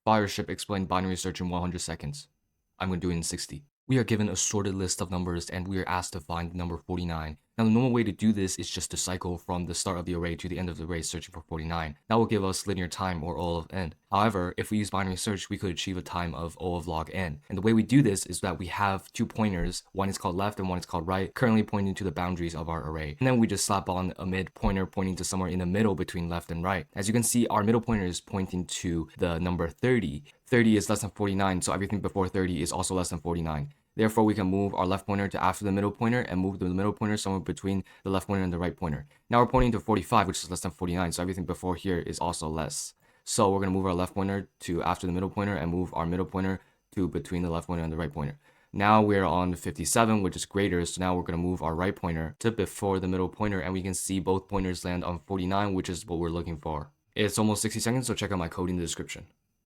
Bioship explained binary search in 100 seconds. I'm going to do it in 60. We are given a sorted list of numbers and we are asked to find the number 49. Now the normal way to do this is just to cycle from the start of the array to the end of the array searching for 49. That will give us linear time or O of n. However, if we use binary search, we could achieve a time of O of log n. And the way we do this is that we have two pointers, one is called left and one is called right, currently pointing to the boundaries of our array. And then we just slap on a mid pointer pointing to somewhere in the middle between left and right. As you can see, our middle pointer is pointing to the number 30. 30 is less than 49, so everything before 30 is also less than 49. Therefore, we can move our left pointer to after the middle pointer and move the middle pointer somewhere between the left pointer and the right pointer. Now we're pointing to 45, which is less than 49, so everything before here is also less. So we're going to move our left pointer to after the middle pointer and move our middle pointer to between the left pointer and the right pointer. Now we're on 57, which is greater, so now we're going to move our right pointer to before the middle pointer, and we can see both pointers land on 49, which is what we're looking for. It's almost 60 seconds, so check out my code in the description.